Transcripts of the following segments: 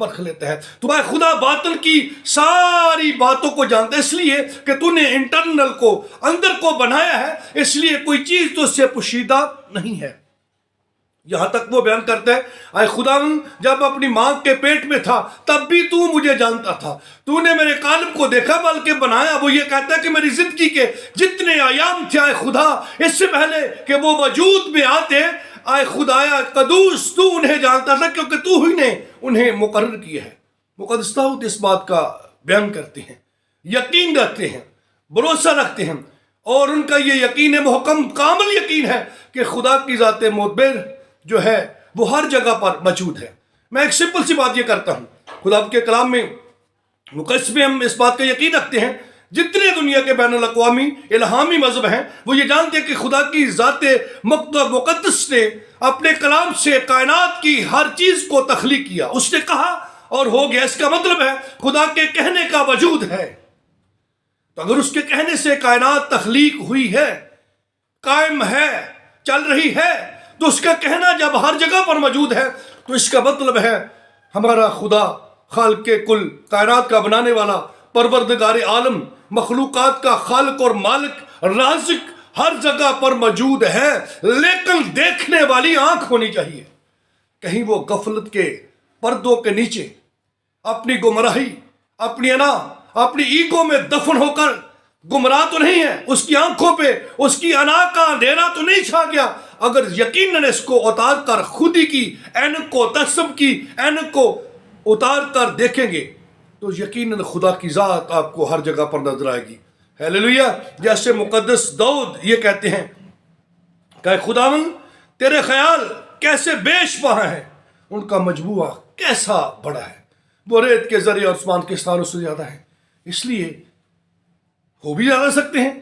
پرکھ لیتا ہے. تمہارا خدا باطن کی ساری باتوں کو جانتا ہے، اس لیے کہ تو نے انٹرنل کو، اندر کو بنایا ہے، اس لیے کوئی چیز تو اس سے پوشیدہ نہیں ہے. یہاں تک وہ بیان کرتا ہے، اے خداوند جب اپنی ماں کے پیٹ میں تھا تب بھی تو مجھے جانتا تھا، تو نے میرے قالب کو دیکھا بلکہ بنایا. وہ یہ کہتا ہے کہ میری زندگی کے جتنے ایام تھے اے خدا، اس سے پہلے کہ وہ وجود میں آتے، اے خدایا قدوس تو انہیں جانتا تھا، کیونکہ تو ہی نے انہیں مقرر کیا ہے. مقدس داؤد اس بات کا بیان کرتے ہیں، یقین رکھتے ہیں، بھروسہ رکھتے ہیں، اور ان کا یہ یقین محکم کامل یقین ہے کہ خدا کی ذات مدبر جو ہے وہ ہر جگہ پر موجود ہے. میں ایک سمپل سی بات یہ کرتا ہوں، خدا کے کلام میں مقدس میں ہم اس بات کا یقین رکھتے ہیں، جتنے دنیا کے بین الاقوامی الہامی مذہب ہیں وہ یہ جانتے ہیں کہ خدا کی ذات مقدس نے اپنے کلام سے کائنات کی ہر چیز کو تخلیق کیا. اس نے کہا اور ہو گیا. اس کا مطلب ہے خدا کے کہنے کا وجود ہے. تو اگر اس کے کہنے سے کائنات تخلیق ہوئی ہے، قائم ہے، چل رہی ہے، تو اس کا کہنا جب ہر جگہ پر موجود ہے تو اس کا مطلب ہے ہمارا خدا خالق کل، کائنات کا بنانے والا، پروردگار عالم، مخلوقات کا خالق اور مالک، رازق ہر جگہ پر موجود ہے. لیکن دیکھنے والی آنکھ ہونی چاہیے. کہیں وہ غفلت کے پردوں کے نیچے اپنی گمراہی، اپنی انا، اپنی ایگو میں دفن ہو کر گمراہ تو نہیں ہے. اس کی آنکھوں پہ اس کی انا کا اندھیرا تو نہیں چھا گیا. اگر یقیناً اس کو اتار کر خودی کی اینک کو، تجسم کی اینک کو اتار کر دیکھیں گے تو یقیناً خدا کی ذات آپ کو ہر جگہ پر نظر آئے گی. ہیلیلویا. جیسے مقدس داؤد یہ کہتے ہیں کہ خداوند تیرے خیال کیسے بیش بہا ہیں، ان کا مجموعہ کیسا بڑا ہے، وہ ریت کے ذریعے اور آسمان کے ستاروں سے زیادہ ہے. اس لیے ہو بھی جا سکتے ہیں.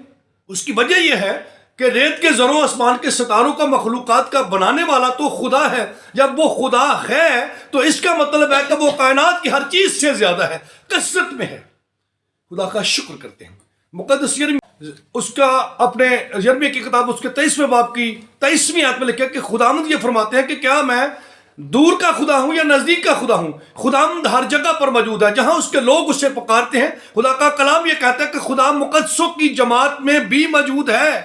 اس کی وجہ یہ ہے کہ ریت کے ذروں، آسمان کے ستاروں کا، مخلوقات کا بنانے والا تو خدا ہے. جب وہ خدا ہے تو اس کا مطلب ہے کہ وہ کائنات کی ہر چیز سے زیادہ ہے، کثرت میں ہے. خدا کا شکر کرتے ہیں. مقدس یرمیہ اس کا اپنے یرمیہ کی کتاب اس کے 23ویں باب کی 23ویں آیت میں لکھا کہ خداوند یہ فرماتے ہیں کہ کیا میں دور کا خدا ہوں یا نزدیک کا خدا ہوں؟ خداوند ہر جگہ پر موجود ہے جہاں اس کے لوگ اسے پکارتے ہیں. خدا کا کلام یہ کہتا ہے کہ خدا مقدسوں کی جماعت میں بھی موجود ہے.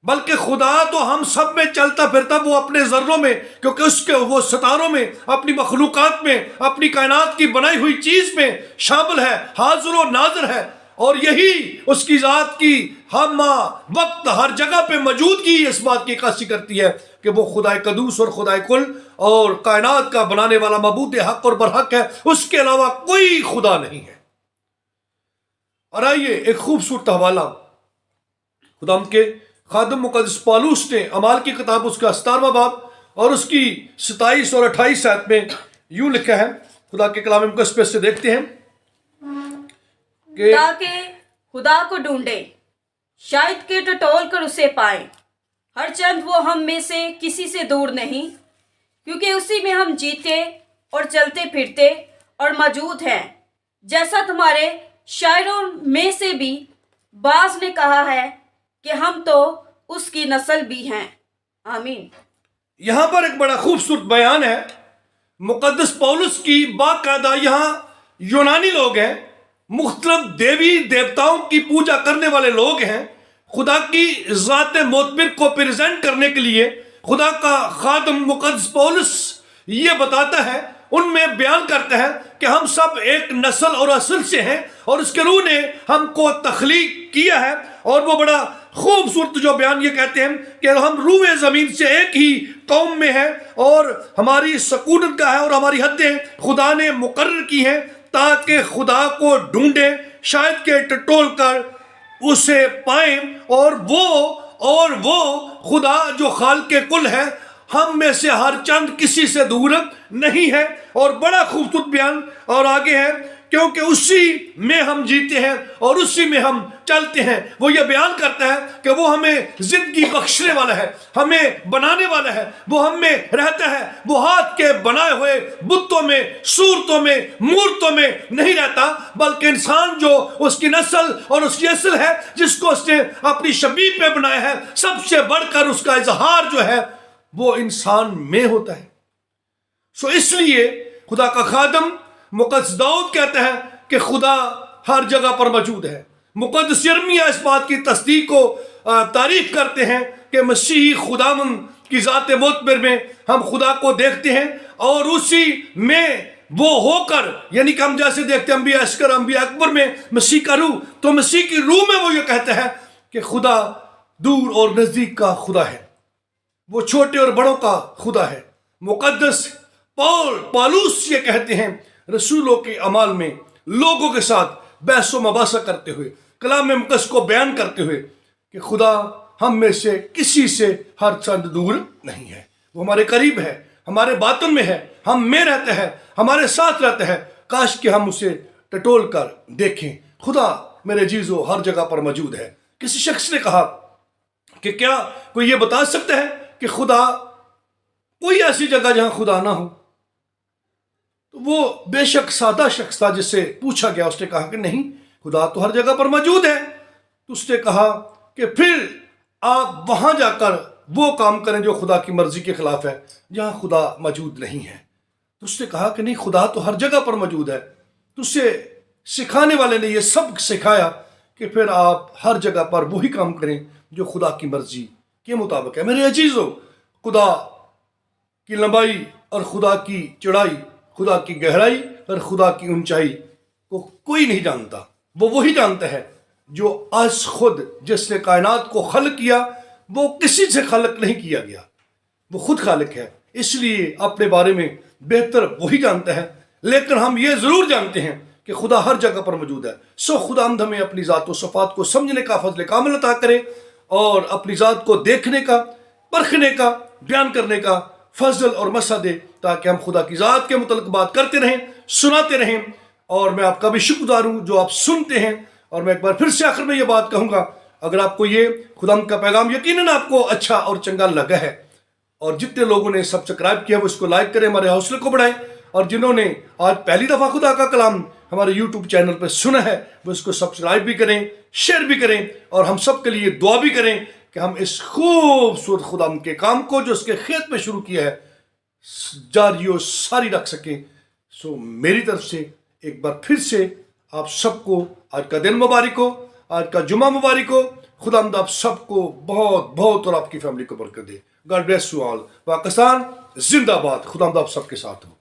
بلکہ خدا تو ہم سب میں چلتا پھرتا، وہ اپنے ذروں میں، کیونکہ اس کے وہ ستاروں میں، اپنی مخلوقات میں، اپنی کائنات کی بنائی ہوئی چیز میں شامل ہے، حاضر و ناظر ہے. اور یہی اس کی ذات کی ہم وقت ہر جگہ پہ موجودگی اس بات کی عکاسی کرتی ہے کہ وہ خدا قدوس اور خدا کل اور کائنات کا بنانے والا معبود حق اور برحق ہے. اس کے علاوہ کوئی خدا نہیں ہے. اور آئیے ایک خوبصورت حوالہ خدا کے خادم مقدس پالوس نے اعمال کی کتاب اس کا 17واں باب اور اس کی 27 اور 28 آیت میں یوں لکھا ہے. خدا کے کلام مقدس پہ سے دیکھتے ہیں کہ تاکہ خدا کو ڈھونڈے، شاید کہ ٹٹول کر اسے پائیں. ہر چند وہ ہم میں سے کسی سے دور نہیں، کیونکہ اسی میں ہم جیتے اور چلتے پھرتے اور موجود ہیں. جیسا تمہارے شاعروں میں سے بھی بعض نے کہا ہے کہ ہم تو اس کی نسل بھی ہیں. آمین. یہاں پر ایک بڑا خوبصورت بیان ہے. مقدس پولس کی باقاعدہ یہاں یونانی لوگ ہیں، مختلف دیوی دیوتاؤں کی پوجا کرنے والے لوگ ہیں. خدا کی ذات معتبر کو پریزنٹ کرنے کے لیے خدا کا خادم مقدس پولس یہ بتاتا ہے، ان میں بیان کرتا ہے کہ ہم سب ایک نسل اور اصل سے ہیں اور اس کے روح نے ہم کو تخلیق کیا ہے. اور وہ بڑا خوبصورت جو بیان یہ کہتے ہیں کہ ہم روح زمین سے ایک ہی قوم میں ہیں اور ہماری سکونت کا ہے اور ہماری حدیں خدا نے مقرر کی ہیں تاکہ خدا کو ڈھونڈیں، شاید کہ ٹٹول کر اسے پائیں. اور وہ خدا جو خالق کل ہے ہم میں سے ہر چند کسی سے دور نہیں ہے. اور بڑا خوبصورت بیان اور آگے ہے، کیونکہ اسی میں ہم جیتے ہیں اور اسی میں ہم چلتے ہیں. وہ یہ بیان کرتا ہے کہ وہ ہمیں زندگی بخشنے والا ہے، ہمیں بنانے والا ہے، وہ ہم میں رہتا ہے. وہ ہاتھ کے بنائے ہوئے بتوں میں، صورتوں میں، مورتوں میں نہیں رہتا، بلکہ انسان جو اس کی نسل اور اس کی اصل ہے، جس کو اس نے اپنی شبیہ پہ بنایا ہے، سب سے بڑھ کر اس کا اظہار جو ہے وہ انسان میں ہوتا ہے. سو اس لیے خدا کا خادم مقدس داؤد کہتا ہے کہ خدا ہر جگہ پر موجود ہے. مقدس یرمیہ اس بات کی تصدیق و تعریف کرتے ہیں کہ مسیحی خداوند کی ذات معتبر میں ہم خدا کو دیکھتے ہیں اور اسی میں وہ ہو کر، یعنی کہ ہم جیسے دیکھتے ہیں انبیاء اصغر انبیاء اکبر میں مسیح کا روح، تو مسیح کی روح میں وہ یہ کہتا ہے کہ خدا دور اور نزدیک کا خدا ہے، وہ چھوٹے اور بڑوں کا خدا ہے. مقدس پالوس یہ کہتے ہیں رسولوں کے اعمال میں لوگوں کے ساتھ بحث و مباحثہ کرتے ہوئے، کلام مقدس کو بیان کرتے ہوئے، کہ خدا ہم میں سے کسی سے ہر چند دور نہیں ہے، وہ ہمارے قریب ہے، ہمارے باطن میں ہے، ہم میں رہتا ہے، ہمارے ساتھ رہتا ہے. کاش کہ ہم اسے ٹٹول کر دیکھیں. خدا میرے عزیزو ہر جگہ پر موجود ہے. کسی شخص نے کہا کہ کیا کوئی یہ بتا سکتا ہے کہ خدا کوئی ایسی جگہ جہاں خدا نہ ہو؟ تو وہ بے شک سادہ شخص تھا جس سے پوچھا گیا. اس نے کہا کہ نہیں، خدا تو ہر جگہ پر موجود ہے. تو اس نے کہا کہ پھر آپ وہاں جا کر وہ کام کریں جو خدا کی مرضی کے خلاف ہے، جہاں خدا موجود نہیں ہے. تو اس نے کہا کہ نہیں، خدا تو ہر جگہ پر موجود ہے. تو اسے سکھانے والے نے یہ سبق سکھایا کہ پھر آپ ہر جگہ پر وہی کام کریں جو خدا کی مرضی کے مطابق ہے. میرے عزیزو، خدا کی لمبائی اور خدا کی چڑھائی، خدا کی گہرائی اور خدا کی اونچائی کو کوئی نہیں جانتا. وہ وہی جانتا ہے جو از خود، جس نے کائنات کو خلق کیا، وہ کسی سے خلق نہیں کیا گیا، وہ خود خالق ہے. اس لیے اپنے بارے میں بہتر وہی جانتا ہے. لیکن ہم یہ ضرور جانتے ہیں کہ خدا ہر جگہ پر موجود ہے. سو خدا ہمیں اپنی ذات و صفات کو سمجھنے کا فضل کامل عطا کرے، اور اپنی ذات کو دیکھنے کا، پرکھنے کا، بیان کرنے کا فضل اور مسا دے، تاکہ ہم خدا کی ذات کے متعلق بات کرتے رہیں، سناتے رہیں. اور میں آپ کا بھی شکر گزار ہوں جو آپ سنتے ہیں. اور میں ایک بار پھر سے آخر میں یہ بات کہوں گا، اگر آپ کو یہ خدا کا پیغام یقیناً آپ کو اچھا اور چنگا لگا ہے، اور جتنے لوگوں نے سبسکرائب کیا وہ اس کو لائک کریں، ہمارے حوصلے کو بڑھائیں. اور جنہوں نے آج پہلی دفعہ خدا کا کلام ہمارے یوٹیوب چینل پہ سنا ہے، وہ اس کو سبسکرائب بھی کریں، شیئر بھی کریں، اور ہم سب کے لیے دعا بھی کریں کہ ہم اس خوبصورت خدا کے کام کو جو اس کے خیت میں شروع کیا ہے جاری و ساری رکھ سکیں. سو میری طرف سے ایک بار پھر سے آپ سب کو آج کا دن مبارک ہو، آج کا جمعہ مبارک ہو. خدا آپ سب کو بہت بہت اور آپ کی فیملی کو برکت دے. God bless you all. Pakistan زندہ باد. خدا آپ سب کے ساتھ ہو.